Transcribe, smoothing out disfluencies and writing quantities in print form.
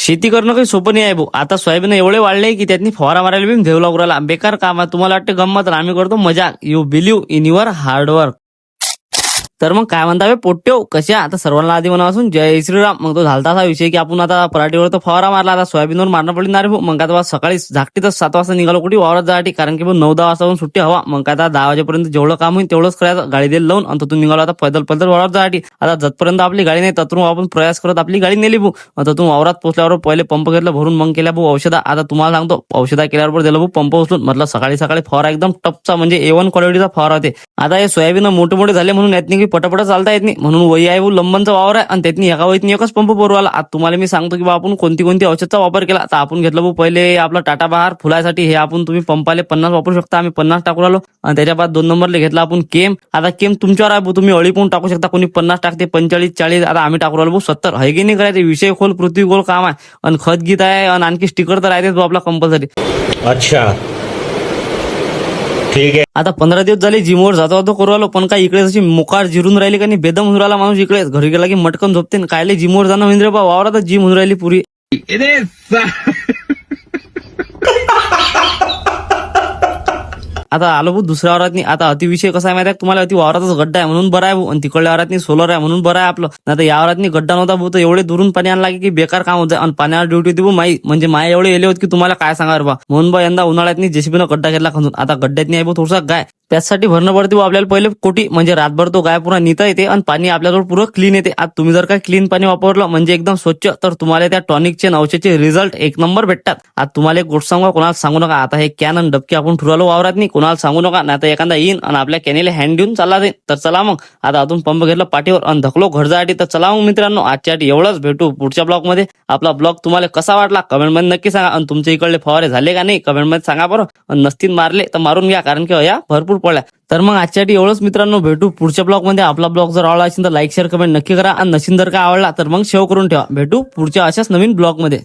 शेती करणं काही सोपं नाही आहे भाऊ. आता सोयाबीन एवढे वाढले की त्यांनी फवारा मारायला बी घेऊ लागू राहिला. बेकार काम आहे. तुम्हाला वाटते गंमत, आम्ही करतो मजा. You believe in your hard work. तर मग काय म्हणता पोट्टेव कशा. आता सर्वांना आधी म्हणापासून जय श्रीराम. मग तो झालता असा विषय की आपण आता पराठीवर तर फवारा मारला, आता सोयाबीनवर मारणं पडणार भाऊ. मग आता सकाळी झाकटीतच 7 वाजता निघालो कुठे वावरात जासाठी, कारण की 9-10 वाजता सुट्टी हवा. मग काय आता 10 वाजेपर्यंत जेवढं काम होईल तेवढंच करायचं, गाडी दिली लावून. आणि तिथून निघालो आता पैदल वावरात जासाठी. आता जतपर्यंत आपली गाडी नाही तत्रून आपण प्रयास करत आपली गाडी नेली भाऊ. तिथून वावरात पोहोचल्यावर पहिले पंप घेतला भरून, मग केल्या भाऊ औषधा. आता तुम्हाला सांगतो औषधा केल्यावर दिलं भाऊ पंप उचलून. म्हटलं सकाळी फवारा एकदम टपचा म्हणजे A1 क्वालिटीचा फवारा होते. आता हे सोयाबीन मोठे झाले म्हणून यातनी की पटापट चालता येत नाही, म्हणून वही आहे लंबनचा वावर आहे आणि त्यातनी एका वहीतनी एकच पंप पुरवाला. आता तुम्हाला मी सांगतो की बा आपण कोणती औषधचा वापर केला. तर आपण घेतलं भाऊ पहिले आपला टाटा बहार फुलासाठी. हे आपण तुम्ही पंपाले 50 वापरू शकता, आम्ही 50 टाकू राहिलो. आणि त्याच्या बाद 2 नंबरला घेतला आपण केम. आता केम तुमच्यावर आहे भाऊ, तुम्ही अळी पण टाकू शकता. कोणी 50 टाकते, 45-40. आता आम्ही टाकू राहिलो भाऊ 70. है की नाही करायचे. विषय खोल पृथ्वी गोल काम आहे. आणि खत गीत आहे आणि आणखी स्टिकर तर आहेच भाऊ आपला कंपल्सरी. अच्छा ठीक आहे. आता 15 दिवस झाले जिमवर जातो करू आलो, पण काय इकडे जशी मुकार जिरून राहिली का नाही, बेदम होऊन राहिला माणूस. इकडे घरी गेला की मटकन झोपते. कायले जिमवर जाणं म्हणजे बा, वावरात जिम होऊन राहिली पुरी. आता आलो भाऊ दुसऱ्या वावरात. आता अतिविषय कसा आहे माहिती आहे तुम्हाला, अति वावरातच गड्डा आहे म्हणून बरं आहे भाऊ, आणि तिकडल्या वावरात सोलर आहे म्हणून बरं आहे आपलं. नाही तर या वावरात गड्डा नव्हता भाऊ, तर एवढे दुरून पाणी आणला की बेकार काम होतं. आणि पाण्यावर ड्युटी होती भाऊ माई, म्हणजे माय एवढे येले होते की तुम्हाला काय सांगा बा. म्हणून बा यंदा उन्हाळ्यात जेसीबीनं गड्डा घेतला खंदून. आता गड्ड्यात नाही भाऊ थोडासा गाय, त्यासाठी भरणं पडते आपल्याला पहिले कोटी, म्हणजे रातभर तो गाय पुरा निता येते आणि पाणी आपल्याजवळ पुरं क्लीन येते. आता तुम्ही जर का क्लीन पाणी वापरलं म्हणजे एकदम स्वच्छ, तर तुम्हाला त्या टॉनिकचे औषधचे रिझल्ट 1 नंबर भेटतात. आता तुम्हाला एक गोष्ट सांगू, कोणाला सांगू नका. आता हे कॅन आणि डबके आपण ठरवलं वावरात नाही, कोणाला सांगू नका. नाही तर एखादा येईन आणि आपल्या कॅनेला हँड देऊन चालला जाईल. तर चला मग आता अजून पंप घेतला पाठीवर आणि धकलो घर जासाठी. तर चला मग मित्रांनो, आजच्यासाठी एवढंच. भेटू पुढच्या ब्लॉग मध्ये. आपला ब्लॉग तुम्हाला कसा वाटला कमेंट मध्ये नक्की सांगा. आणि तुमच्या इकडले फवारे झाले का नाही कमेंट मध्ये सांगा बरं. आणि नसतील मारले तर मारून घ्या, कारण की या भरपूर पडल्या. तर मग आजच्यासाठी एवढंच मित्रांनो, भेटू पुढच्या ब्लॉग मध्ये. आपला ब्लॉग जर आवडला असेल तर लाईक शेअर कमेंट नक्की करा. आणि नशीन जर काय आवडला तर मग सेव्ह करून ठेवा. भेटू पुढच्या अशाच नवीन ब्लॉग मध्ये.